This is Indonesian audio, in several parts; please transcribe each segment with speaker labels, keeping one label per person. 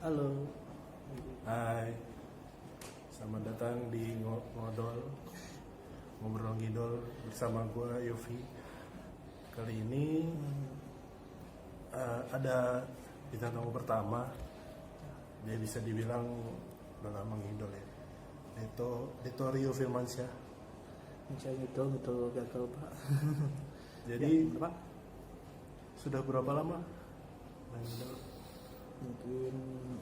Speaker 1: Halo.
Speaker 2: Hai, selamat datang di Ngodol, Ngobrol Ngidol bersama gue Yofi. Kali ini ada bintang tamu pertama. Dia bisa dibilang udah lama ngidol ya. Dito Rio Firmansyah.
Speaker 1: Saya ngidol gagal Pak.
Speaker 2: Jadi
Speaker 1: ya, Pak.
Speaker 2: Sudah berapa lama main ngidol?
Speaker 1: Mungkin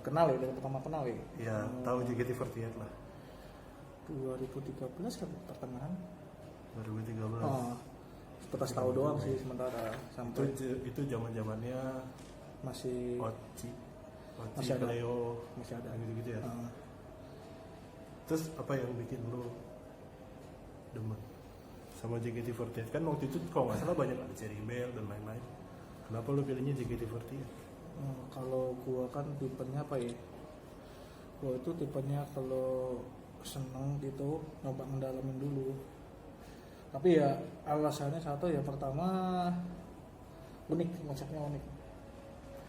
Speaker 1: kenal ya, dari pertama kenal ya.
Speaker 2: Ya, tahu JKT48 lah.
Speaker 1: 2013 kan pertengahan.
Speaker 2: 2013.
Speaker 1: Sebatas tahu doang sih sementara sampai
Speaker 2: Itu zaman-zamannya
Speaker 1: masih
Speaker 2: Oci,
Speaker 1: masih ada.
Speaker 2: Cleo,
Speaker 1: Masih ada
Speaker 2: gitu-gitu ya. Terus apa yang bikin lu demen sama JKT48? Kan waktu itu kalau nggak salah banyak ada Cherry Bell dan lain-lain. Kenapa lu pilihnya JKT48?
Speaker 1: Kalau gua kan tipenya apa ya? Gua itu tipenya kalau seneng gitu nyoba ngedalamin dulu. Tapi ya alasannya satu ya, pertama unik, konsepnya unik.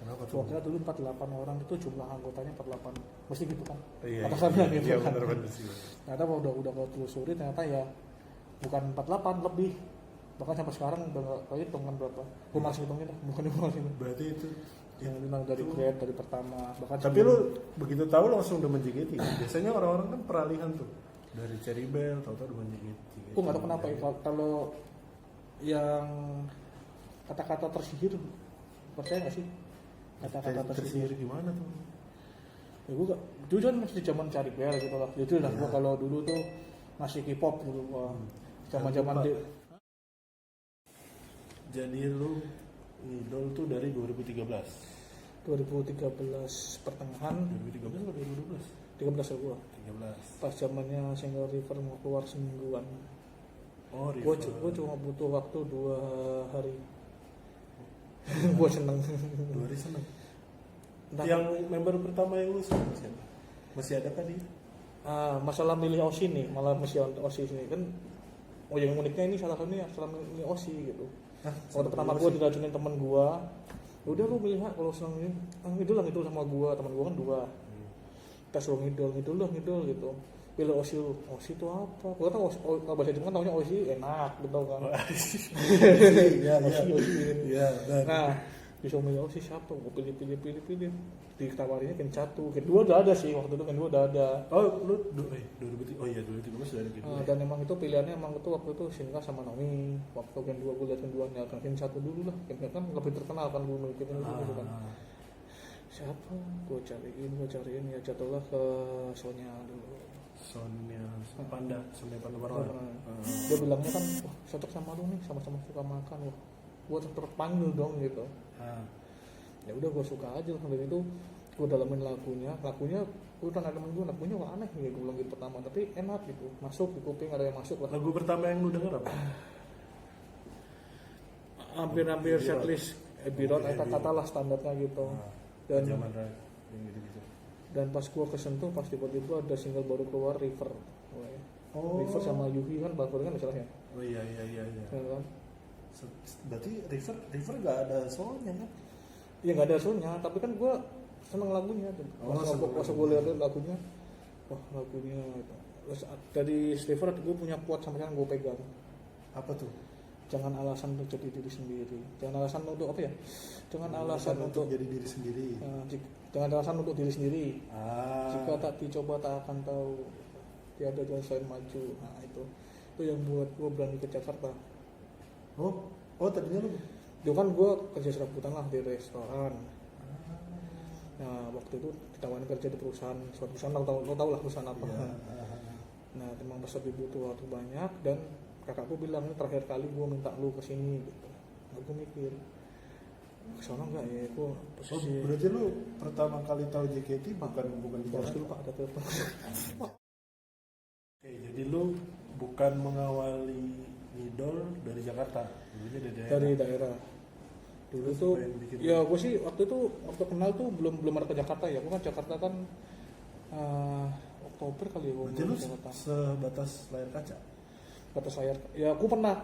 Speaker 2: Kenapa tuh?
Speaker 1: Gua kira dulu 48 orang itu jumlah anggotanya 48. Mesti gitu kan?
Speaker 2: Iya,
Speaker 1: Atasannya gitu
Speaker 2: iya,
Speaker 1: kan.
Speaker 2: benar sih.
Speaker 1: Ternyata udah kau telusuri ternyata ya bukan 48, lebih. Bahkan sampai sekarang udah nggak kehitung kan berapa. Gua masih hitungin dah, bukan gua masih hitung.
Speaker 2: Berarti itu
Speaker 1: Yang bilang dari grade dari pertama. Bahkan
Speaker 2: tapi lu begitu tahu langsung demen JKT. Biasanya orang-orang kan peralihan tuh dari Cherry Bell tahu-tahu demen JKT.
Speaker 1: gua nggak tahu kenapa ya kalau yang kata-kata tersihir, percaya nggak sih? Kata-kata tersihir
Speaker 2: gimana tuh?
Speaker 1: ya gue gak, dulu kan masih zaman cari bel gitu lah, jadi lah gue kalau dulu tuh masih K-pop dulu gua zaman di
Speaker 2: Jadi lu ngidol tuh dari 2013
Speaker 1: pertengahan
Speaker 2: 2013 atau 2012?
Speaker 1: 13 ya gua
Speaker 2: 13.
Speaker 1: pas zamannya single River mau keluar semingguan.
Speaker 2: Oh,
Speaker 1: Gua cuma butuh waktu 2 hari. Gua seneng.
Speaker 2: 2 hari seneng.
Speaker 1: Entah,
Speaker 2: Yang member pertama yang lu sama siapa? Masih ada kan dia?
Speaker 1: masalah milih OSI nih, malah mesti OSI sini kan. Oh, yang uniknya ini salah satunya salah milih OSI gitu. Waktu pertama gue diracunin temen gue, udah lu milih kalau seneng ini, ngidol sama gue, temen gue kan 2. Kita suruh ngidol gitu. Pilih OSI lu, OSI itu apa? Gue tau kalau bahasa Jepang kan taunya OSI enak gitu kan.
Speaker 2: Iya,
Speaker 1: OSI.
Speaker 2: iya.
Speaker 1: Nah, disuruh milih OSI siapa? Gue pilih. Ditawarinnya Gen 1, Gen 2 udah ada sih, waktu itu Gen 2 udah ada.
Speaker 2: Oh, lu 2013. Oh iya, 2013 sudah ada gitu.
Speaker 1: Dan emang itu pilihannya emang itu waktu itu Shinka sama Naomi. Waktu Gen 2 gue liat Gen 2 nya, Gen 1 dulu lah. Gen 1 kan lebih terkenal kan, gue mikirin gitu kan. Siapa? Gue cariin ya jatuhlah ke Sonya dulu.
Speaker 2: Sonya Panda Warna.
Speaker 1: Dia bilangnya kan, wah cocok sama lu nih, sama-sama suka makan. Wah, gue terpanggil dong gitu. Ya udah gue suka aja lah. Dari itu gue dalamin lagunya gue udah ada temen gue, lagunya kok aneh nih, gue bilang gitu pertama, tapi enak gitu, masuk di kuping, ada yang masuk lah.
Speaker 2: Lagu pertama yang lu denger apa?
Speaker 1: Hampir setlist Ebirot, kata lah standarnya gitu. Dan
Speaker 2: zaman rap yang gitu-gitu.
Speaker 1: dan pas gue kesentuh, pas tiba-tiba ada single baru keluar River. River sama Yuhi kan baru kan istilahnya.
Speaker 2: Oh iya.
Speaker 1: Ya kan?
Speaker 2: Berarti River gak ada solonya kan?
Speaker 1: Ya nggak ada soundnya, tapi kan gue seneng lagunya. Pas gue lihat lagunya, wah lagunya itu. Terus dari Sliver gue punya quote sampai sekarang gue pegang.
Speaker 2: Apa tuh?
Speaker 1: Jangan alasan untuk jadi diri sendiri. Jangan alasan untuk apa ya? Jangan alasan untuk
Speaker 2: jadi diri sendiri.
Speaker 1: Jangan alasan untuk diri sendiri. Jika tak dicoba tak akan tahu. Tiada jalan selain maju. Nah itu yang buat gue berani ke Jakarta.
Speaker 2: Oh tadinya lu?
Speaker 1: Itu kan gue kerja serabutan lah di restoran. Nah waktu itu ditawarin kerja di suatu perusahaan, lo tau lah perusahaan apa. Nah memang pas lagi butuh waktu banyak, dan kakakku bilang ini terakhir kali gue minta lu kesini gitu. Nah gue mikir kesana nggak ya, gue posisi.
Speaker 2: Berarti lu pertama kali tahu JKT bukan di Jakarta?
Speaker 1: Dulu Pak, ada telepon.
Speaker 2: Oke, jadi lu bukan mengawali ngidol dari Jakarta, dulunya dari daerah.
Speaker 1: Dulu tuh ya gue sih waktu kenal tuh belum ada ke Jakarta ya. Gue kan Jakarta kan Oktober kali ya.
Speaker 2: Berarti lu sebatas layar kaca?
Speaker 1: Batas layar. Ya aku pernah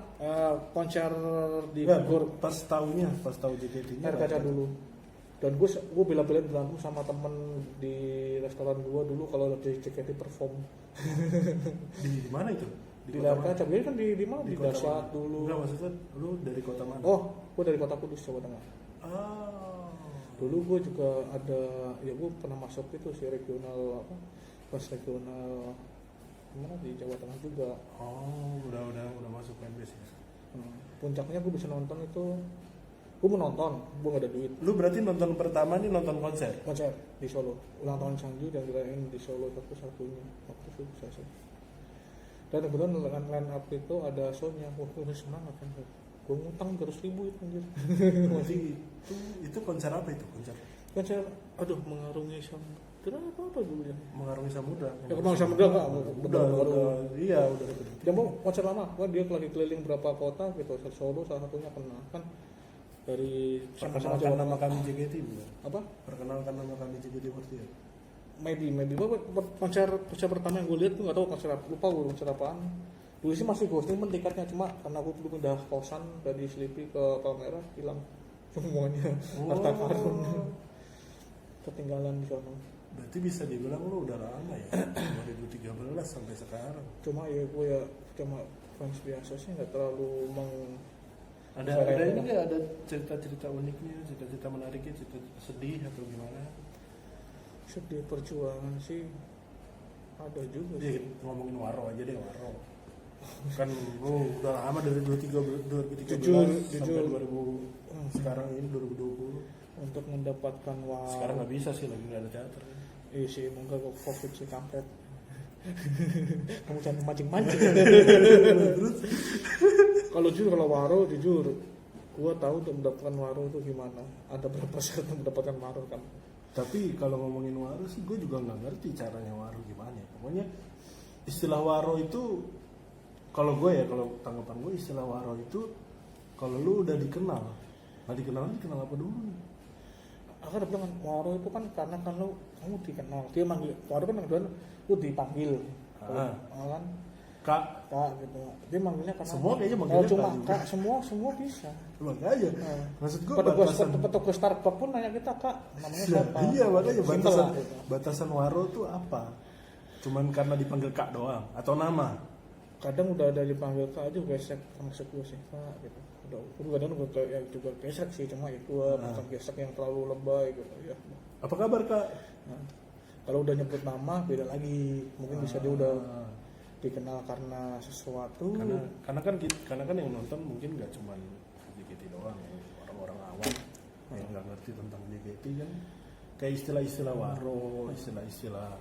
Speaker 1: konser di
Speaker 2: Bogor. Pas tahu JKT-nya
Speaker 1: layar kaca dulu. Dan gue bela-belain berantem sama temen di restoran gue dulu kalau lagi JKT perform.
Speaker 2: Di mana itu?
Speaker 1: Di
Speaker 2: kota
Speaker 1: layar
Speaker 2: mana?
Speaker 1: kaca. Jadi kan di mana? Di
Speaker 2: kota
Speaker 1: Dasar
Speaker 2: mana?
Speaker 1: dulu.
Speaker 2: Enggak, maksudnya lu dari kota mana?
Speaker 1: Oh, gue dari kota Kudus, Jawa Tengah.
Speaker 2: Ah.
Speaker 1: Dulu gue juga ada, ya gue pernah masuk itu sih regional apa? Pas regional mana di Jawa Tengah juga.
Speaker 2: Oh, udah masuk fanbase ya.
Speaker 1: Puncaknya gue bisa nonton itu, gue mau nonton, gue gak ada duit.
Speaker 2: Lu berarti nonton pertama nih nonton konser?
Speaker 1: Konser di Solo, ulang tahun Sanju dan dirayain di Solo satu-satunya waktu itu bisa sih. Dan kebetulan line up itu ada show-nya, wah gue semangat kan. Gue ngutang 300.000 itu anjir.
Speaker 2: Berarti itu konser apa itu?
Speaker 1: Konser, aduh mengarungi samudra apa dulu ya?
Speaker 2: Mengarungi samudra.
Speaker 1: Ya mengarungi samudra enggak?
Speaker 2: Iya, udah.
Speaker 1: Dia mau konser lama, wah dia lagi keliling berapa kota gitu, Solo salah satunya pernah kan dari sama-sama
Speaker 2: Perkenalkan
Speaker 1: Jawa
Speaker 2: nama
Speaker 1: Tengah.
Speaker 2: kami JKT bukan?
Speaker 1: Apa?
Speaker 2: Perkenalkan nama kami JKT48.
Speaker 1: Maybe konser pertama yang gue lihat tuh nggak tahu konser apa, lupa gue konser apaan. Dulu sih masih ghosting pun tiketnya, cuma karena aku belum pindah kosan dari Sleepy ke Palmerah hilang semuanya, harta karun ketinggalan di sana.
Speaker 2: Berarti bisa dibilang lu udah lama ya, 2013 sampai sekarang.
Speaker 1: Cuma ya gue ya cuma fans biasa sih, nggak terlalu
Speaker 2: Ada ini nggak ada cerita-cerita uniknya, cerita-cerita menariknya, cerita sedih atau gimana?
Speaker 1: sedih perjuangan sih ada juga
Speaker 2: Ya,
Speaker 1: sih.
Speaker 2: ngomongin Waro aja deh, Waro. Kan lu udah lama dari 2013
Speaker 1: Jujur.
Speaker 2: sampai 2000 sekarang ini 2020.
Speaker 1: Untuk mendapatkan
Speaker 2: Sekarang nggak bisa sih, lagi nggak ada teater.
Speaker 1: iya sih, enggak kok covid sih kampret. Kamu jangan mancing-mancing. Kalau Waro jujur gua tahu untuk mendapatkan Waro itu gimana, ada berapa syarat untuk mendapatkan Waro kan.
Speaker 2: Tapi kalau ngomongin Waro sih, gue juga nggak ngerti caranya Waro gimana ya. Pokoknya istilah Waro itu, kalau tanggapan gue istilah Waro itu, kalau lu udah dikenal apa dulu nih?
Speaker 1: Aku udah bilang kan, Waro itu kan karena kan kamu dikenal, dia manggil Waro kan kemudian lu dipanggil, kan
Speaker 2: Kak,
Speaker 1: gitu. Dia manggilnya karena
Speaker 2: semua kayaknya
Speaker 1: kalau
Speaker 2: manggilnya
Speaker 1: cuma
Speaker 2: Kak juga.
Speaker 1: Kak, semua bisa.
Speaker 2: Makanya,
Speaker 1: Nah,
Speaker 2: maksud gue
Speaker 1: petugas Starbucks pun nanya kita Kak, namanya siapa?
Speaker 2: Iya, makanya
Speaker 1: Simple lah, gitu.
Speaker 2: batasan Waro tuh apa? Cuman karena dipanggil Kak doang atau nama?
Speaker 1: Kadang udah ada dipanggil Kak aja gesek maksud gue sih Kak gitu. Udah kadang gue ya juga gesek sih, cuma ya gue bukan gesek yang terlalu lebay gitu ya.
Speaker 2: Apa kabar Kak?
Speaker 1: Nah, kalau udah nyebut nama beda lagi, mungkin bisa dia udah dikenal karena sesuatu.
Speaker 2: Karena kan yang nonton mungkin nggak cuma JKT doang, ya. Orang-orang awam yang nggak ngerti tentang JKT kan, kayak istilah-istilah Waro, istilah-istilah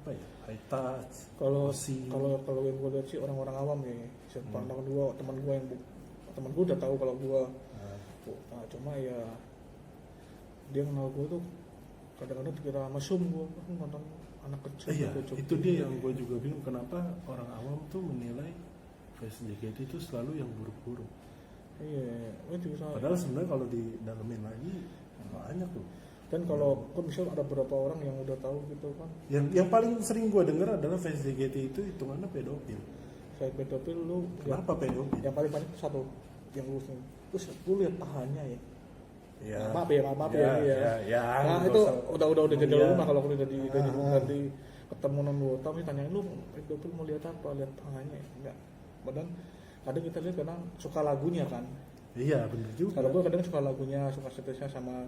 Speaker 2: apa ya, high touch.
Speaker 1: Kalau yang gue lihat sih orang-orang awam nih, pandangan gue, teman gue udah tahu kalau gue, nah, cuma ya dia kenal gue tuh kadang-kadang dikira mesum gue nonton anak kecil.
Speaker 2: Iya, itu dia yang gue juga bingung, kenapa orang awam tuh menilai fans JKT itu selalu yang buruk-buruk.
Speaker 1: Iya, itu bisa.
Speaker 2: Padahal sebenarnya kalau didalemin lagi banyak tuh.
Speaker 1: Dan kalau kan misal ada beberapa orang yang udah tahu gitu kan,
Speaker 2: Yang paling sering gue denger adalah fans JKT itu hitungannya pedofil.
Speaker 1: saya pedofil lu.
Speaker 2: Kenapa pedofil?
Speaker 1: Yang paling banyak itu satu yang lu terus lu lihat pahanya ya.
Speaker 2: Ya.
Speaker 1: Maaf ya. Nah itu udah jadi rumah kalau udah di ketemu non wota nih tanyain lu pedofil mau lihat apa, lihat pahanya enggak. Padahal kadang kita lihat karena suka lagunya kan.
Speaker 2: Iya benar juga.
Speaker 1: Kalau gue kadang suka lagunya, suka statusnya sama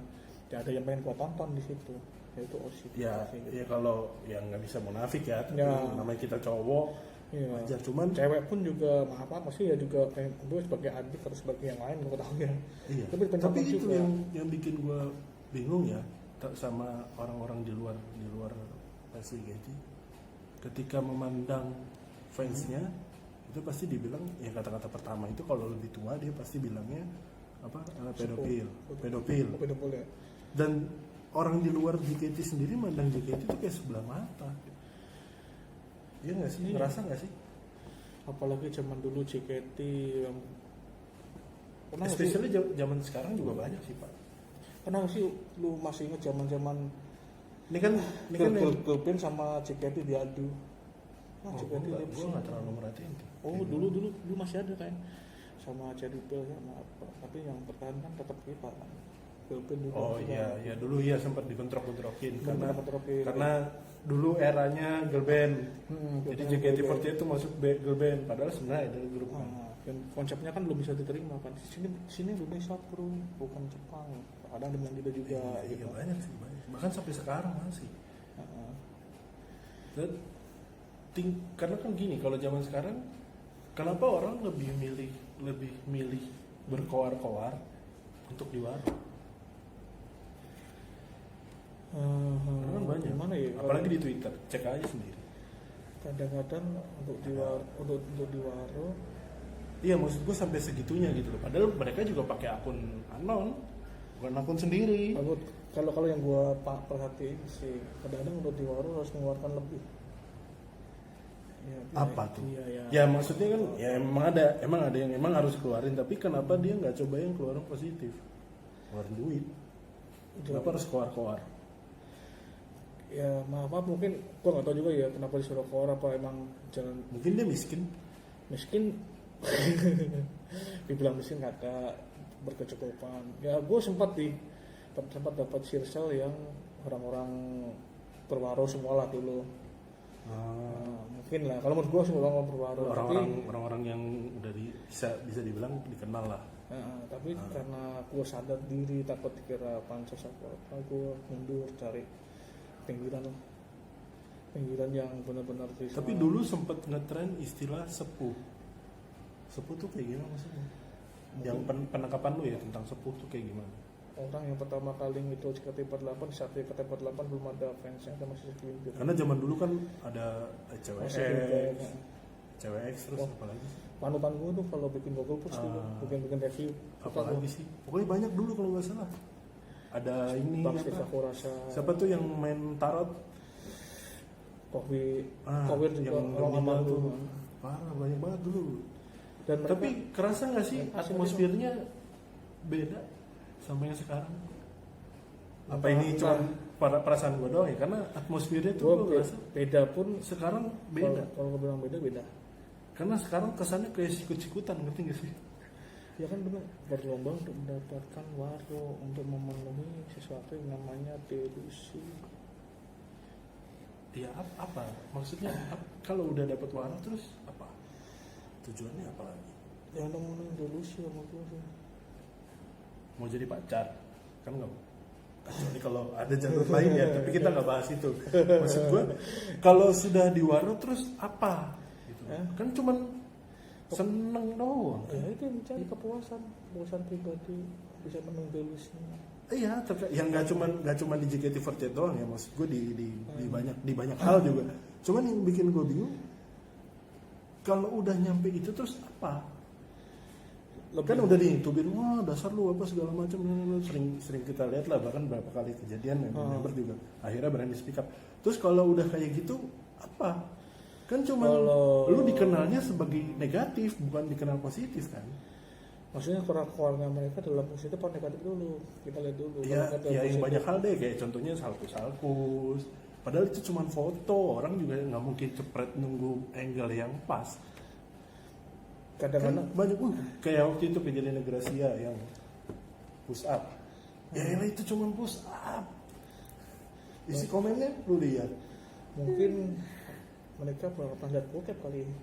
Speaker 1: ya ada yang pengen gua tonton di situ. Yaitu OSI.
Speaker 2: Ya kalau yang nggak bisa munafik ya, tapi
Speaker 1: Ya.
Speaker 2: namanya kita cowok.
Speaker 1: Iya.
Speaker 2: Wajar, cuman
Speaker 1: cewek pun juga maaf sih ya juga kayak gue sebagai adik atau sebagai yang lain gue tahu ya.
Speaker 2: iya. Tapi itu yang bikin gue bingung ya sama orang-orang di luar fans JKT, ketika memandang fansnya itu pasti dibilang ya, kata-kata pertama itu kalau lebih tua dia pasti bilangnya apa, pedofil.
Speaker 1: Ya.
Speaker 2: Dan orang di luar JKT sendiri mandang JKT itu kayak sebelah mata. Iya nggak sih? Ngerasa nggak sih?
Speaker 1: Apalagi zaman dulu JKT yang
Speaker 2: especially zaman sekarang juga banyak sih Pak.
Speaker 1: Kenapa sih lu masih ingat zaman
Speaker 2: Ini kan
Speaker 1: girl band sama JKT diadu? JKT
Speaker 2: gue nggak terlalu merhatiin tuh.
Speaker 1: Dulu masih ada kan sama Cherry Bell sama apa, tapi yang bertahan kan tetap kita kan. Pilpin juga.
Speaker 2: Oh iya, ya dulu ya sempat dibentrok-bentrokin
Speaker 1: Bentrok-bentrokin.
Speaker 2: karena dulu eranya girl band. Jadi JKT48 itu masuk girl band padahal sebenarnya dari grup kan.
Speaker 1: Dan konsepnya kan belum bisa diterima kan. Sini Indonesia bro, bukan Jepang. Kadang dengan kita juga.
Speaker 2: Iya banyak sih, banyak. Bahkan sampai sekarang masih. Dan karena kan gini, kalau zaman sekarang kenapa orang lebih milih berkoar-koar untuk di warung? Karena kan banyak.
Speaker 1: Gimana ya?
Speaker 2: Apalagi di Twitter, cek aja sendiri.
Speaker 1: Kadang-kadang untuk di warung.
Speaker 2: Iya, maksud gue sampai segitunya gitu loh. Padahal mereka juga pakai akun anon, bukan akun sendiri.
Speaker 1: Kalau yang gue perhatiin sih, kadang-kadang untuk di warung harus mengeluarkan lebih. Ya,
Speaker 2: Apa tuh?
Speaker 1: Iya.
Speaker 2: Ya maksudnya kan, ya emang ada yang emang harus keluarin, tapi kenapa dia nggak coba yang keluarin positif, keluarin duit? Kenapa harus koar-koar?
Speaker 1: Ya maaf mungkin gue nggak tahu juga ya kenapa disuruh keluar, apa emang jalan
Speaker 2: Mungkin dia miskin.
Speaker 1: dibilang miskin kagak, berkecukupan. Ya gue sempat dapat circle yang orang-orang berwaro semua lah dulu. Mungkin lah kalau menurut gue sih orang berwaro,
Speaker 2: orang-orang yang udah bisa dibilang dikenal lah.
Speaker 1: Tapi karena gue sadar diri, takut dikira pansos apa, gue mundur cari pinggiran yang benar-benar risma.
Speaker 2: Tapi dulu sempat ngetren istilah sepuh tuh kayak gimana maksudnya? Yang penangkapan lu ya tentang sepuh tuh kayak gimana?
Speaker 1: Orang yang pertama kali itu JKT48, saat JKT48 belum ada fansnya, ada masih segelintir.
Speaker 2: Karena zaman dulu kan ada cewek X terus
Speaker 1: Oh.
Speaker 2: apalagi sih?
Speaker 1: Panutan gue tuh kalau bikin Google Post dulu, bikin review.
Speaker 2: Apalagi sih? Pokoknya banyak dulu kalau nggak salah. Ada ini
Speaker 1: Bang Steve
Speaker 2: apa?
Speaker 1: aku rasa.
Speaker 2: Siapa tuh yang main tarot?
Speaker 1: Kowir juga
Speaker 2: yang
Speaker 1: orang amal
Speaker 2: tuh.
Speaker 1: tuh.
Speaker 2: Parah, banyak banget dulu.
Speaker 1: Dan mereka,
Speaker 2: Tapi kerasa nggak sih atmosfernya beda sama yang sekarang? Apa ini cuma perasaan gue doang ya? Karena atmosfernya tuh gue rasa
Speaker 1: beda pun
Speaker 2: sekarang beda.
Speaker 1: Kalau gue bilang beda.
Speaker 2: Karena sekarang kesannya kayak sikut-sikutan, ngerti gak sih?
Speaker 1: Ya kan benar, berlomba untuk mendapatkan warung, untuk memenuhi sesuatu yang namanya delusi.
Speaker 2: Ya apa? Maksudnya kalau udah dapat warung terus apa? Tujuannya apa lagi?
Speaker 1: Ya udah memenuhi delusi sama gue sih.
Speaker 2: Mau jadi pacar? Kan nggak. Kecuali kalau ada jalur lain ya, tapi kita nggak bahas itu. Maksud gue, kalau sudah di warung terus apa? Gitu. Kan cuman seneng doang.
Speaker 1: Ya itu mencari kepuasan pribadi, bisa memenuhi delusinya.
Speaker 2: Iya, yang nggak cuma di JKT48 doang ya, maksud gue di banyak hal juga. Cuman yang bikin gue bingung, kalau udah nyampe itu terus apa? Kan udah ditubir, wah dasar lu apa segala macam, sering kita lihat lah, bahkan berapa kali kejadian member juga akhirnya berani speak up. Terus kalau udah kayak gitu apa? Kan cuma lu dikenalnya sebagai negatif, bukan dikenal positif kan?
Speaker 1: Maksudnya keluarga mereka dalam positif atau negatif dulu, kita lihat dulu.
Speaker 2: Ya yang banyak hal deh, kayak contohnya salkus. Padahal itu cuma foto, orang juga nggak mungkin cepret nunggu angle yang pas.
Speaker 1: Kadang-kadang
Speaker 2: Kan banyak kayak waktu itu kejadian Gracia yang push up. Ya itu cuma push up. Isi komennya lu lihat.
Speaker 1: mungkin mereka pernah lihat bokep kali ini.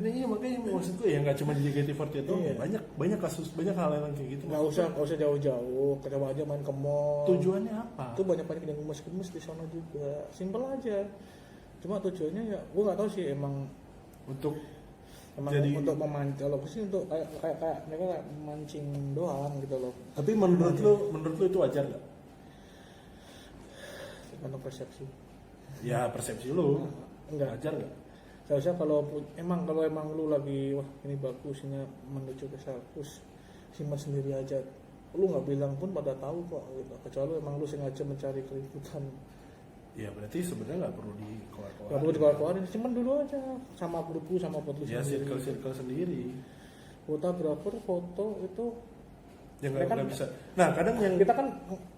Speaker 2: Iya makanya maksud gue ya nggak cuma di JKT48 doang,
Speaker 1: Iya.
Speaker 2: banyak kasus, banyak hal yang kayak gitu.
Speaker 1: Nggak usah jauh-jauh, coba aja main ke mall.
Speaker 2: Tujuannya apa?
Speaker 1: Itu banyak yang gemes-gemes di sana juga, simpel aja. Cuma tujuannya ya, gue nggak tahu sih emang
Speaker 2: Untuk
Speaker 1: untuk memancing, kalau sih untuk kayak mereka kayak memancing doang gitu loh.
Speaker 2: tapi menurut lu itu wajar nggak?
Speaker 1: Karena persepsi.
Speaker 2: Ya persepsi lu.
Speaker 1: Enggak.
Speaker 2: Wajar nggak?
Speaker 1: Seharusnya kalau emang lu lagi wah ini bagus, ini menuju ke salkus, simpan sendiri aja. Lu nggak bilang pun pada tahu kok gitu. Kecuali emang lu sengaja mencari keributan.
Speaker 2: Ya berarti sebenarnya nggak perlu dikeluar-keluar.
Speaker 1: Nggak perlu dikeluar-keluarin, simpan dulu aja sama grup sama buat lu
Speaker 2: Ya
Speaker 1: sendiri.
Speaker 2: circle sendiri.
Speaker 1: Fotografer foto itu
Speaker 2: Ya
Speaker 1: Ya kan-
Speaker 2: nggak bisa. Nah kadang yang
Speaker 1: kita kan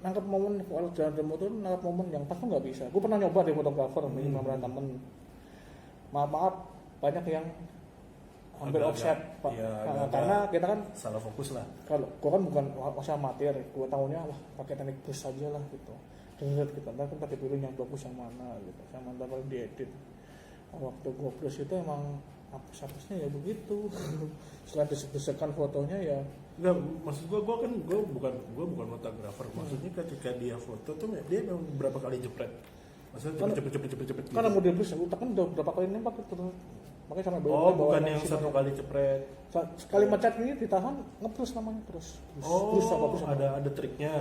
Speaker 1: nangkep momen kalau jalan motor nangkep momen yang pas tuh nggak bisa. Gue pernah nyoba di fotografer sama temen. Maaf banyak yang hampir
Speaker 2: Agak-agak,
Speaker 1: offset Pak.
Speaker 2: iya,
Speaker 1: Nah,
Speaker 2: agak-agak
Speaker 1: karena kita kan
Speaker 2: salah fokus lah.
Speaker 1: kalau gua kan bukan masih amatir, gua tahunya wah pakai teknik brush aja lah gitu. Terus kita ntar kan pakai pilih yang bagus yang mana gitu, yang mana paling diedit. Waktu gua brush itu emang hapusnya ya begitu. Selain desek-desekan fotonya ya
Speaker 2: Enggak, maksud gue bukan fotografer. Maksudnya ketika dia foto tuh dia memang berapa kali jepret. Maksudnya cepet gitu.
Speaker 1: karena model brush utak kan udah berapa kali nembak gitu. Makanya sampai
Speaker 2: Oh, bukan
Speaker 1: bawa
Speaker 2: yang
Speaker 1: emosi
Speaker 2: satu
Speaker 1: banyak.
Speaker 2: kali cepret.
Speaker 1: Sekali macet ini ditahan ngebrus namanya terus.
Speaker 2: Oh,
Speaker 1: Brush apa.
Speaker 2: ada triknya.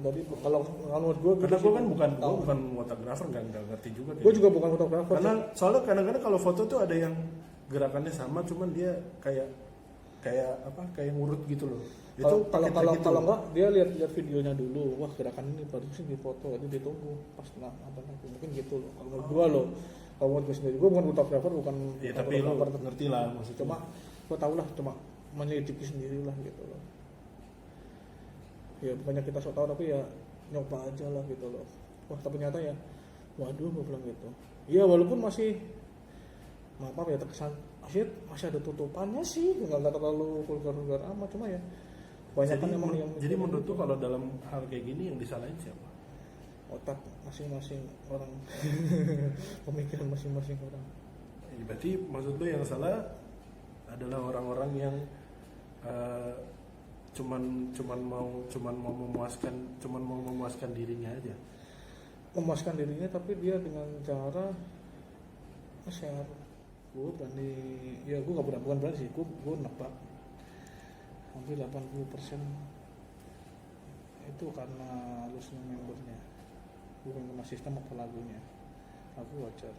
Speaker 1: Jadi kalau menurut gue
Speaker 2: Karena gue kan bukan fotografer, nggak ngerti juga.
Speaker 1: Gue juga bukan fotografer.
Speaker 2: Karena soalnya kadang-kadang kalau foto tuh ada yang gerakannya sama, cuman dia kayak ngurut gitu loh. Itu
Speaker 1: kalau
Speaker 2: pakai trik gitu.
Speaker 1: enggak dia lihat videonya dulu. Wah, gerakan ini bagus sih di foto. Jadi ditunggu pas apa nanti mungkin gitu loh. Kalau menurut gue loh. Kalau menurut gue sendiri, gue bukan fotografer, bukan
Speaker 2: Ya, tapi lu
Speaker 1: fotografer.
Speaker 2: ngerti lah maksudnya.
Speaker 1: Cuma gue tau lah, cuma menyelidiki sendiri lah gitu loh. Ya bukannya kita sok tahu tapi ya nyoba aja lah gitu loh. Wah ternyata ya, waduh gue bilang gitu. Ya walaupun masih maaf ya terkesan masih ada tutupannya sih, nggak terlalu vulgar amat, cuma ya banyak kan emang yang
Speaker 2: jadi menurut tuh kalau dalam hal kayak gini yang disalahin siapa?
Speaker 1: otak masing-masing orang, pemikiran masing-masing orang.
Speaker 2: Ya, berarti maksud lu yang salah adalah orang-orang yang cuman mau memuaskan dirinya aja.
Speaker 1: Memuaskan dirinya tapi dia dengan cara nge-share. Gue berani, ya gue gak bukan berani sih, gue nebak hampir 80% itu karena lusnya membernya, bukan karena sistem atau lagunya. Lagu wajar,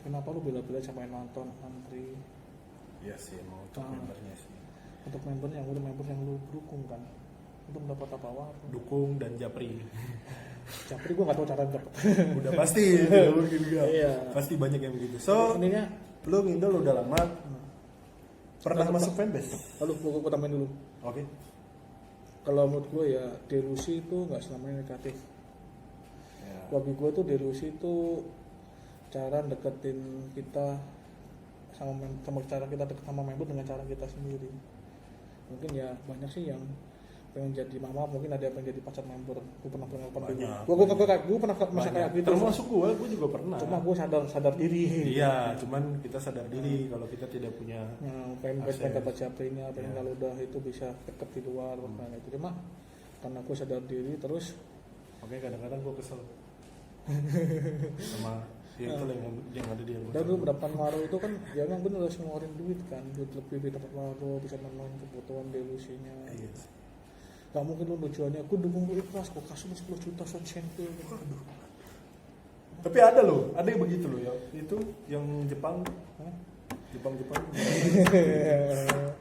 Speaker 1: kenapa lu bela-bela sampai nonton antri?
Speaker 2: Iya sih, mau untuk membernya sih.
Speaker 1: Untuk member yang lu dukung kan, untuk mendapat apa-apa.
Speaker 2: Dukung dan japri.
Speaker 1: Japri gue gak tahu cara dapet.
Speaker 2: Udah pasti, tidak mungkin enggak.
Speaker 1: Iya.
Speaker 2: Pasti banyak yang begitu. So,
Speaker 1: Ininya,
Speaker 2: lu ngindol udah lama. Pernah
Speaker 1: Pernah.
Speaker 2: masuk fanbase?
Speaker 1: lalu gue tambahin dulu.
Speaker 2: Oke.
Speaker 1: Kalau menurut gue ya delusi itu nggak selamanya negatif.
Speaker 2: Ya.
Speaker 1: Bagi gue tuh delusi itu cara deketin kita sama cara kita deket sama member dengan cara kita sendiri. Mungkin ya banyak sih yang pengen jadi mama, mungkin ada yang pengen jadi pacar member. Gue pernah dulu.
Speaker 2: Banyak.
Speaker 1: Gue pernah masa kayak gitu.
Speaker 2: Termasuk gue juga pernah.
Speaker 1: Cuma gue sadar diri.
Speaker 2: Iya, cuman kita sadar diri kalau kita tidak punya.
Speaker 1: Pengen
Speaker 2: Akses.
Speaker 1: dapat japrinya, pengen
Speaker 2: Iya.
Speaker 1: kalau udah itu bisa deket di luar, makanya itu. Cuma karena gue sadar diri terus
Speaker 2: Makanya kadang-kadang gue kesel sama ya itu yang ada di luar.
Speaker 1: dan dulu berapa Maro itu kan ya memang bener harus ngeluarin duit kan, duit lebih di tempat Maro bisa memenuhi kebutuhan delusinya.
Speaker 2: Iya.
Speaker 1: Gak mungkin lu tujuannya aku dukung lu ikhlas, gue kasih lu 10 juta sentil.
Speaker 2: Aduh. Tapi ada loh, ada yang begitu loh ya. Itu yang Jepang, Jepang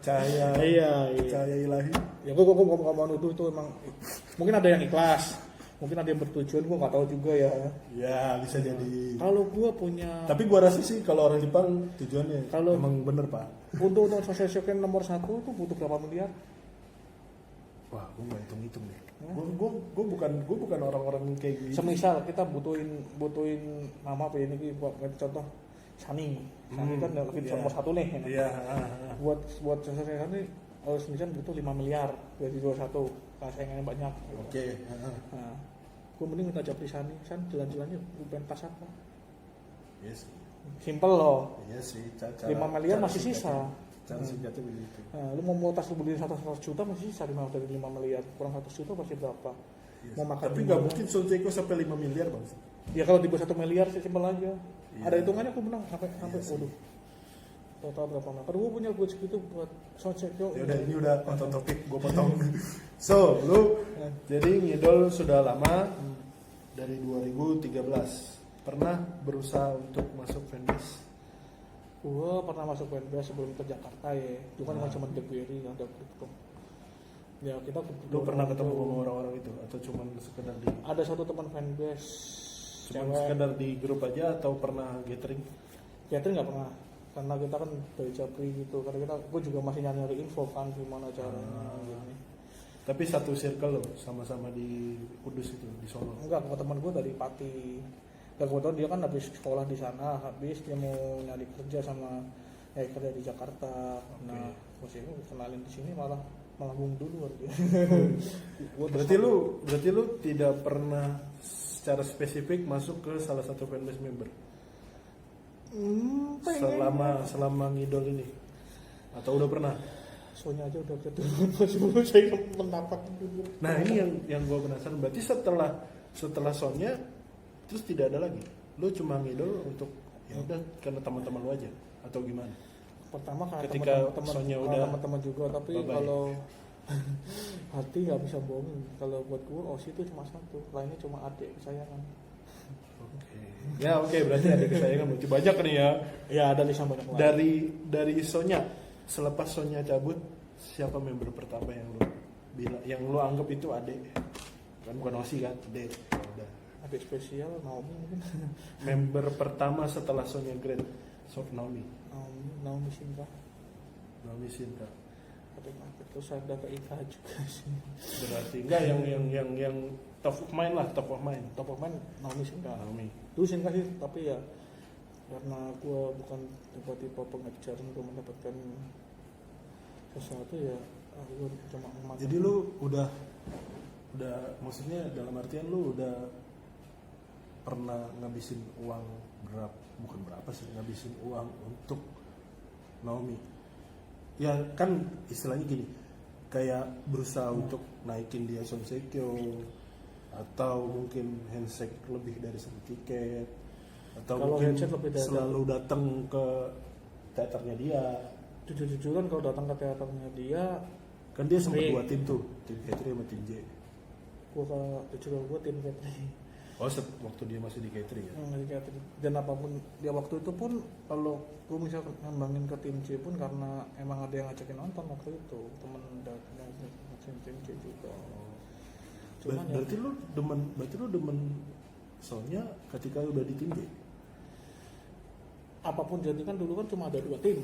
Speaker 2: cahaya,
Speaker 1: Iya.
Speaker 2: cahaya ilahi.
Speaker 1: Ya gue gak mau nuduh itu emang mungkin ada yang ikhlas, mungkin ada yang bertujuan, gue gak tahu juga ya.
Speaker 2: Ya bisa jadi.
Speaker 1: Kalau gue punya
Speaker 2: Tapi gua rasa sih kalau orang Jepang tujuannya
Speaker 1: Kalau-
Speaker 2: emang bener pak.
Speaker 1: untuk sosialisasikan nomor 1 tuh butuh berapa miliar?
Speaker 2: Wah, gua nggak hitung deh. Gua bukan orang-orang kayak gitu.
Speaker 1: Semisal kita butuhin nama apa ini buat contoh Sani kan lebih
Speaker 2: Iya.
Speaker 1: nomor 1 nih.
Speaker 2: Iya.
Speaker 1: Buat sosialisasi harus misalnya butuh 5 miliar dari 21 karena saingannya banyak.
Speaker 2: Oke.
Speaker 1: Nah, gue mending minta Japri Sani, jalan-jalannya gue pentas apa?
Speaker 2: Yes.
Speaker 1: Simple loh.
Speaker 2: Iya sih.
Speaker 1: 5 miliar masih sisa.
Speaker 2: Cara singkatnya begitu.
Speaker 1: Nah, lu mau tas lu beli 100 juta masih sisa dari 5 miliar, kurang 100 juta pasti berapa?
Speaker 2: Yes.
Speaker 1: Mau makan
Speaker 2: Tapi
Speaker 1: di
Speaker 2: nggak
Speaker 1: mana?
Speaker 2: mungkin Sonseiko sampai 5 miliar bang.
Speaker 1: Ya kalau dibuat 1 miliar sih simpel aja.
Speaker 2: Iya.
Speaker 1: Ada hitungannya aku menang sampai
Speaker 2: Iya sih.
Speaker 1: waduh. Total berapa mah? Kalau gue punya buat segitu buat soundcheck yo.
Speaker 2: Ya udah ini udah out topik, gue potong. So, lu jadi ngidol sudah lama dari 2013. Pernah berusaha untuk masuk fanbase?
Speaker 1: Gue pernah masuk fanbase sebelum ke Jakarta ya. Itu kan cuma Blackberry ada gitu. Ya kita
Speaker 2: Lu pernah ketemu sama orang-orang itu atau cuman sekedar di
Speaker 1: ada satu teman fanbase
Speaker 2: cuman
Speaker 1: cewek.
Speaker 2: sekedar di grup aja atau pernah gathering?
Speaker 1: Catherine nggak pernah karena kita kan dari Japri gitu, karena gue juga masih nyari info kan gimana caranya gini.
Speaker 2: Tapi satu circle loh, sama-sama di Kudus itu, di Solo.
Speaker 1: Enggak, kalau teman gue dari Pati. Dan kebetulan dia kan habis sekolah di sana, habis dia mau nyari kerja sama ya kerja di Jakarta. Nah musiknya kenalin di sini malah bung dulu aja.
Speaker 2: Berarti lu tidak pernah secara spesifik masuk ke salah satu fanbase member selama ngidol ini, atau udah pernah?
Speaker 1: Soalnya aja udah keturun masih saya mendapat dulu.
Speaker 2: Nah ini yang gue penasaran, berarti setelah Sonya terus tidak ada lagi, lu cuma ngidol untuk ya udah karena teman-teman lu aja atau gimana?
Speaker 1: Pertama karena
Speaker 2: Ketika Sonya udah
Speaker 1: teman-teman juga, tapi
Speaker 2: bye-bye.
Speaker 1: kalau hati nggak bisa bohongin. Kalau buat gue Osi itu cuma satu, lainnya cuma adik kesayangan.
Speaker 2: Oke, berarti ada kesayangan berarti banyak nih ya.
Speaker 1: Ya ada di banyak lain.
Speaker 2: Dari Sonya, selepas Sonya cabut, siapa member pertama yang lu anggap itu adik? Kan bukan Osi kan, adik. Ya udah.
Speaker 1: Adik spesial Naomi mungkin.
Speaker 2: Member pertama setelah Sonya Grand, Naomi.
Speaker 1: Naomi Sinta.
Speaker 2: Naomi Sinta.
Speaker 1: Terus ada ke Ika juga sih.
Speaker 2: Berarti enggak yang top of mind lah, top of mind.
Speaker 1: Top of mind Naomi Sinta.
Speaker 2: Naomi.
Speaker 1: Dulu Sinta sih, tapi ya karena gue bukan tipe-tipe pengejar untuk mendapatkan sesuatu ya, gue cuma memantau.
Speaker 2: Jadi lu udah maksudnya dalam artian lu udah pernah ngabisin uang ngabisin uang untuk Naomi. Ya kan istilahnya gini, kayak berusaha untuk naikin dia Sonsekyo, atau mungkin handshake lebih dari satu tiket, atau
Speaker 1: kalau
Speaker 2: mungkin
Speaker 1: handshake lebih dari
Speaker 2: selalu datang ke teaternya dia.
Speaker 1: Jujur-jujuran kalau datang ke teaternya dia,
Speaker 2: Kan dia sempat
Speaker 1: Nih.
Speaker 2: dua tim tuh, tim Katri sama tim J.
Speaker 1: gue tim Katri.
Speaker 2: Oh, waktu dia masih di Katri ya.
Speaker 1: Di Katri. Dan apapun dia waktu itu pun, kalau gue misalnya ngembangin ke tim C pun karena emang ada yang ngajakin nonton waktu itu, temen ngajakin tim C juga. Cuman ya,
Speaker 2: Berarti lu demen Sonya ketika udah di tim J.
Speaker 1: apapun jadi kan dulu kan cuma ada 2 tim.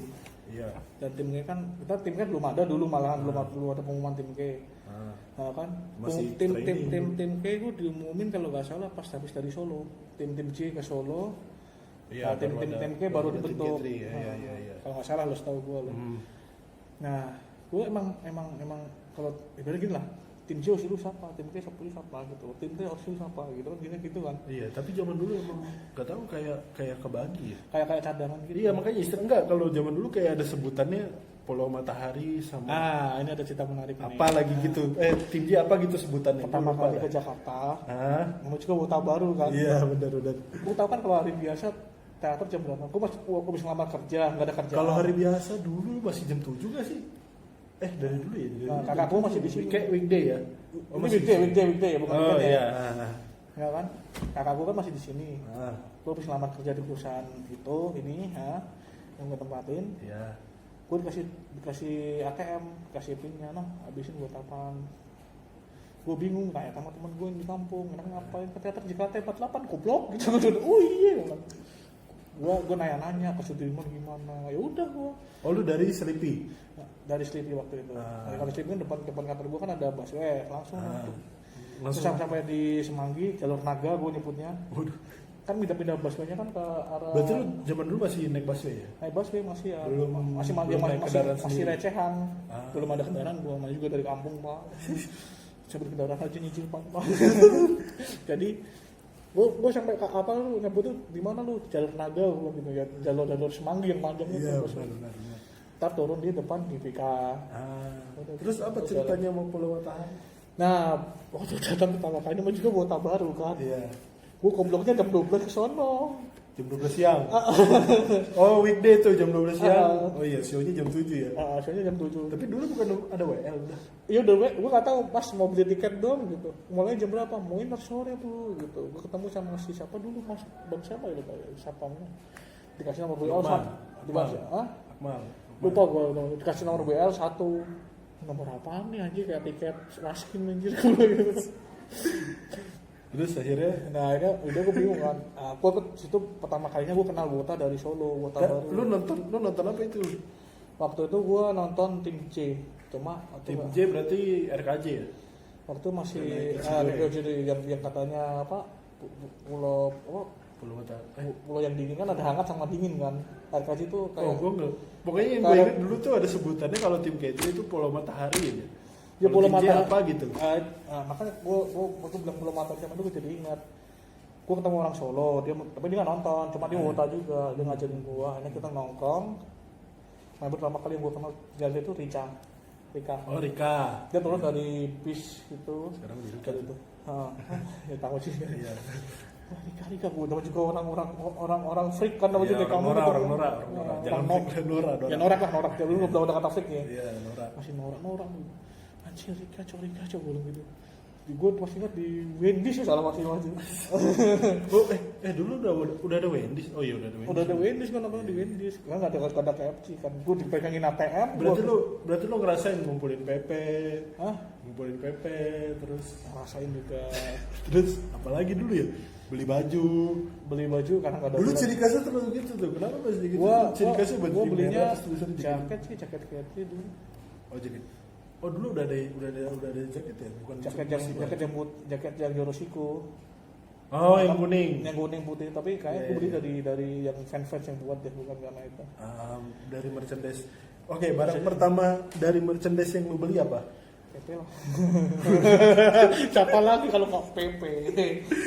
Speaker 2: Iya.
Speaker 1: Dan tim K kan, tim K belum ada dulu, malahan belum ada pengumuman tim K. Nah, kan
Speaker 2: Masih
Speaker 1: tim
Speaker 2: training.
Speaker 1: K itu diumumin kalau nggak salah pas habis dari Solo. Tim J ke Solo.
Speaker 2: Iya,
Speaker 1: Tim K baru
Speaker 2: ada tim
Speaker 1: dibentuk.
Speaker 2: Katri, ya.
Speaker 1: Kalau nggak salah lo setahu gue lo. Nah, gue emang kalau ibaratnya gini lah, tim J Osi lu siapa, tim K siapa gitu, tim T Osi lu siapa gitu kan, gitu kan.
Speaker 2: Iya, tapi zaman dulu emang gak tahu kayak kebagi ya.
Speaker 1: Kayak cadangan gitu.
Speaker 2: Iya, makanya enggak, kalau zaman dulu kayak ada sebutannya Pulau Matahari sama
Speaker 1: Ini ada cerita menarik nih.
Speaker 2: apa lagi gitu. Tim J apa gitu sebutannya.
Speaker 1: Pertama
Speaker 2: Gua lupa
Speaker 1: kali
Speaker 2: dah.
Speaker 1: ke Jakarta,
Speaker 2: Ah,
Speaker 1: mau juga Buta Baru kan.
Speaker 2: iya benar.
Speaker 1: Gue tau kan kalau hari biasa teater jam berapa? Gue bisa ngelamar kerja, nggak ada kerjaan.
Speaker 2: Kalau hari biasa dulu masih jam 7 gak sih? Dari dulu ya.
Speaker 1: Nah, kakak gue masih di sini.
Speaker 2: Kayak weekday ya.
Speaker 1: Ini weekday ya, bukan
Speaker 2: Oh
Speaker 1: weekend
Speaker 2: iya.
Speaker 1: ya. Ya kan? Kakak gue kan masih di sini.
Speaker 2: Ah,
Speaker 1: Gue bisa ngelamar kerja di perusahaan itu, yang gue tempatin.
Speaker 2: iya.
Speaker 1: Gue dikasih ATM, dikasih pinnya, nah habisin buat apaan? Gue bingung, tanya sama temen gue yang di kampung, enak ngapain ke teater Jakarta 48, goblok gitu. Oh iya. Gue nanya ke Sudirman gimana, ya udah gue.
Speaker 2: Oh lu dari Sleepy?
Speaker 1: Dari Sleepy waktu itu. Kalau Sleepy kan depan kantor gue kan ada busway, langsung. Terus sampai di Semanggi, jalur naga gue nyebutnya.
Speaker 2: Waduh.
Speaker 1: Kan pindah busway-nya kan ke arah.
Speaker 2: Berarti lu zaman dulu masih naik busway ya?
Speaker 1: Naik busway masih ya.
Speaker 2: Belum naik kendaraan
Speaker 1: masih
Speaker 2: sendiri.
Speaker 1: recehan. Belum ada kendaraan, gue mana juga dari kampung pak. Saya beli kendaraan aja nyicil pak. Jadi gue sampai ke apa lu nyebut tuh di mana lu jalur naga gue gitu ya, jalur Semanggi yang panjang itu.
Speaker 2: Iya benar.
Speaker 1: Ntar turun di depan GPK.
Speaker 2: Terus apa ceritanya mau Pulau Matahari?
Speaker 1: Nah waktu datang pertama kali mah juga Buta Baru kan.
Speaker 2: Iya.
Speaker 1: Gue gobloknya jam 12 ke sono.
Speaker 2: Jam 12 siang. Oh weekday tuh jam 12 siang. Oh iya, show-nya jam 7 ya.
Speaker 1: Soalnya jam 7.
Speaker 2: Tapi dulu bukan ada WL udah.
Speaker 1: Iya udah, gue gak tahu pas mau beli tiket dong gitu. Mulai jam berapa? Mau ntar sore tuh gitu. Gue ketemu sama si siapa dulu mas, bang siapa ya lupa ya, siapa dikasih nomor WL
Speaker 2: Akmal.
Speaker 1: lupa gue dikasih nomor WL 1. Nomor apaan nih anjir, kayak tiket raskin anjir gitu.
Speaker 2: Terus akhirnya
Speaker 1: Nah akhirnya udah gue bingung kan. Gue ke situ pertama kalinya gue kenal Buta dari Solo, Buta Baru.
Speaker 2: lu nonton apa itu?
Speaker 1: Waktu itu gue nonton tim C. Cuma
Speaker 2: Tim J berarti RKJ ya?
Speaker 1: waktu masih
Speaker 2: Yang
Speaker 1: yang katanya apa pulau apa
Speaker 2: Pulau Matahari.
Speaker 1: Pulau yang dingin kan ada hangat sama dingin kan. Air kasih tuh
Speaker 2: Oh,
Speaker 1: kayak
Speaker 2: gue enggak. Pokoknya yang gue ingat dulu tuh ada sebutannya kalau tim K3 itu Pulau Matahari aja.
Speaker 1: ya
Speaker 2: Kalau
Speaker 1: Pulau
Speaker 2: tim J
Speaker 1: Matahari
Speaker 2: apa gitu.
Speaker 1: Makanya gue bilang Pulau Matahari sama itu gue jadi ingat. Gue ketemu orang Solo, tapi dia nggak nonton, cuma dia wota juga, dia ngajarin gue. Ini kita nongkrong. Nah, pertama kali yang gue kenal dia itu Rika.
Speaker 2: Oh, Rika.
Speaker 1: Dia turun dari bis itu.
Speaker 2: Sekarang di Rika
Speaker 1: itu. Ya tahu sih.
Speaker 2: Iya.
Speaker 1: Rika gue nama juga orang freak kan nama
Speaker 2: Iya,
Speaker 1: juga kamu
Speaker 2: orang Nora. Jangan freak Nora.
Speaker 1: ya norak ya dulu udah kata freak ya
Speaker 2: Iya, Nora.
Speaker 1: masih norak anjir Rika coba bilang gitu gue masih ingat di Wendy's sih salah masih
Speaker 2: Oh, dulu udah ada Wendy's. Oh iya
Speaker 1: udah ada Wendy's kan apa di Wendy's kan nggak ada KFC kan gue dipegangin ATM
Speaker 2: Berarti lu ngerasain ngumpulin Pepe, terus
Speaker 1: rasain juga
Speaker 2: terus apalagi dulu ya? Beli baju
Speaker 1: karena nggak ada
Speaker 2: dulu
Speaker 1: bulan.
Speaker 2: ciri khasnya terus gitu tuh. Kenapa masih gitu? Ciri khasnya baju
Speaker 1: gua belinya
Speaker 2: merah, terus tulisannya
Speaker 1: jaket dulu.
Speaker 2: Oh, jaket. Oh, dulu udah ada jaket ya? Bukan
Speaker 1: jaket yang Yoroshiku.
Speaker 2: Oh, yang kuning.
Speaker 1: Yang kuning putih, tapi kayak gue beli dari yang fans yang buat deh, bukan karena itu.
Speaker 2: Dari merchandise. Oke, barang pertama dari merchandise yang lu beli apa?
Speaker 1: PP lah. Siapa lagi kalau nggak PP?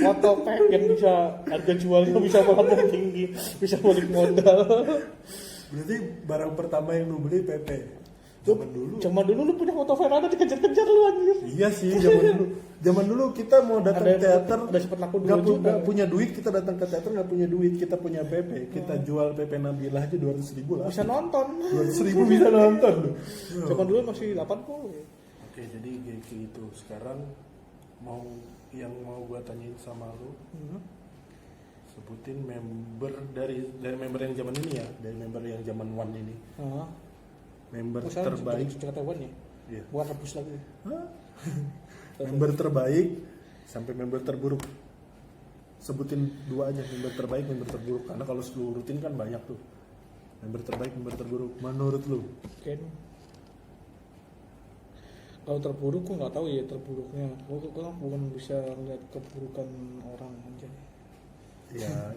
Speaker 1: Motopack yang bisa harga jualnya bisa melambung tinggi, bisa balik modal.
Speaker 2: Berarti barang pertama yang lu beli PP.
Speaker 1: Zaman dulu lu punya foto Veranda dikejar-kejar lu anjir.
Speaker 2: Iya sih, zaman dulu kita mau datang ke teater nggak punya duit, kita datang ke teater nggak punya duit, kita punya PP, kita jual PP Nabila aja 200.000 lah.
Speaker 1: Bisa nonton.
Speaker 2: 200.000 bisa nonton.
Speaker 1: Zaman dulu masih 80 ya.
Speaker 2: Oke, jadi kayak gitu. Sekarang yang mau gua tanyain sama lu, sebutin member dari member yang zaman ini ya, dari member yang zaman One ini. Member terbaik
Speaker 1: Jakarta One ya?
Speaker 2: Iya.
Speaker 1: Bukan rebus lagi.
Speaker 2: Member terbaik sampai member terburuk. Sebutin 2 aja, member terbaik, member terburuk. Karena kalau lu rutin kan banyak tuh. Member terbaik, member terburuk. Menurut lu?
Speaker 1: Ken. Kalau terburuk gue nggak tahu ya terburuknya. Gue kan bukan bisa ngeliat keburukan orang aja.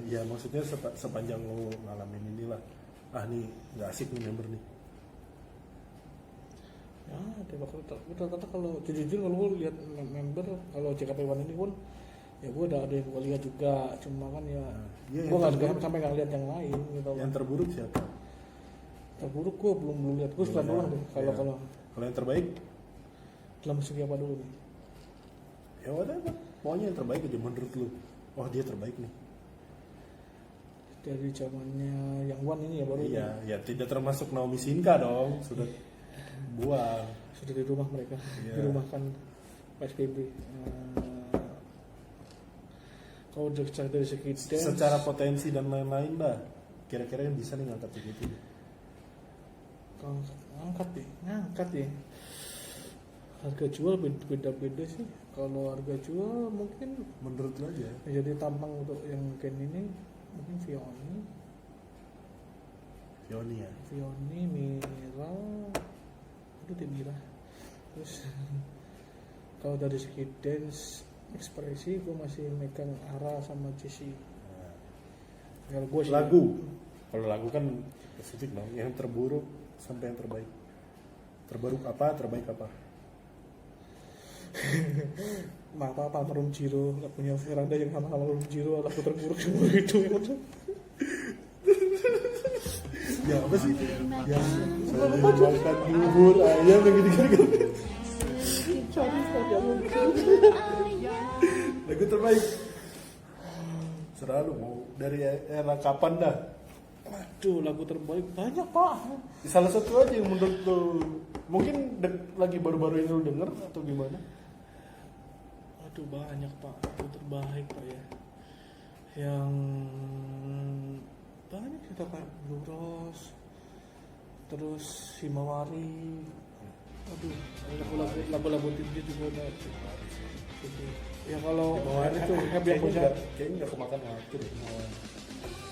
Speaker 2: Ya maksudnya sepanjang lu ngalamin inilah. Nih nggak asik nih member nih.
Speaker 1: Ya, ternyata kalau jujur kalau gue lihat member kalau JKT1 ini pun ya gue ada yang gue lihat juga, cuma kan ya gue nggak sampai nggak lihat yang lain gitu.
Speaker 2: Yang terburuk siapa?
Speaker 1: Terburuk gue belum lihat, gue setelah doang deh. Kalau
Speaker 2: yang terbaik
Speaker 1: dalam segi apa dulu nih?
Speaker 2: Ya whatever, pokoknya yang terbaik aja menurut lu. Oh dia terbaik nih.
Speaker 1: Dari zamannya yang One ini ya baru.
Speaker 2: Iya, ya tidak termasuk Naomi Shinka dong, sudah buang.
Speaker 1: Sudah di rumah mereka, dirumahkan PSBB. Kalau dari segi dance,
Speaker 2: secara potensi dan lain-lain lah, kira-kira yang bisa nih ngangkat gitu.
Speaker 1: Kalau ngangkat ya. Harga jual beda-beda sih. Kalau harga jual mungkin
Speaker 2: menurut lo aja.
Speaker 1: Jadi tampang untuk yang Ken ini mungkin Vioni
Speaker 2: ya.
Speaker 1: Vioni, Mira, itu di Mira. Terus kalau dari segi dance ekspresi gue masih megang Ara sama Jessie. Kalau gue
Speaker 2: kalau lagu kan spesifik dong. Yang terburuk sampai yang terbaik. Terbaik apa?
Speaker 1: apa Room Jiro nggak punya Veranda yang sama Room Jiro lagu terburuk semua itu ya betul.
Speaker 2: Ya apa sih? Yang saya makan bubur ayam yang gitu-gitu. Lagu terbaik. Selalu mau dari era kapan dah?
Speaker 1: Aduh, lagu terbaik banyak pak.
Speaker 2: Salah satu aja yang menurut lo mungkin lagi baru-baru ini lo denger atau gimana?
Speaker 1: Aduh banyak pak, lagu terbaik pak ya. Yang banyak kita kayak Blue Rose, terus Himawari. Aduh, lagu-lagu timnya juga ada. Ya kalau Himawari itu
Speaker 2: kayaknya nggak kemakan waktu deh.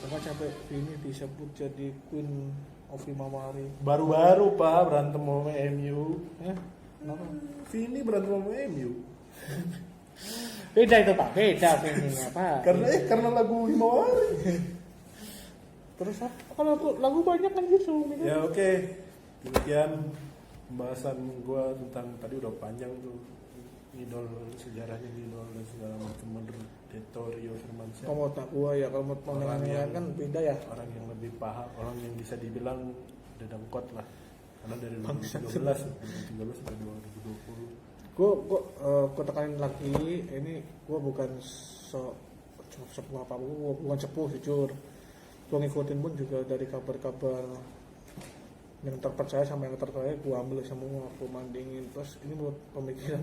Speaker 1: Bahkan sampai ini disebut jadi Queen of Himawari.
Speaker 2: Baru-baru pak berantem sama MU.
Speaker 1: Kenapa?
Speaker 2: Vini berantem sama MU.
Speaker 1: Beda itu Pak, beda feelingnya Pak.
Speaker 2: Karena lagu Himawari.
Speaker 1: Terus apa? Kalau lagu banyak kan gitu.
Speaker 2: Ya oke. Demikian pembahasan gua tentang tadi udah panjang tuh idol, sejarahnya idol dan segala macam menurut Deto Rio Firmansyah.
Speaker 1: Kamu tak gua ya, kalau pandangan yang lain kan beda ya.
Speaker 2: Orang yang lebih paham, orang yang bisa dibilang dedengkot lah. Karena dari 2013 sampai 2020.
Speaker 1: Gue tekanin lagi, ini gue bukan sepuh apa, gue bukan sepuh jujur. Gue ngikutin pun juga dari kabar-kabar yang terpercaya sama yang terpercaya, gue ambil semua, gue bandingin. Terus ini menurut pemikiran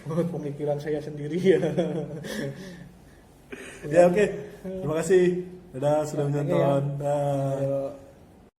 Speaker 1: menurut pemikiran saya sendiri ya.
Speaker 2: Ya oke. Terima kasih. Dadah sudah menonton. Dah.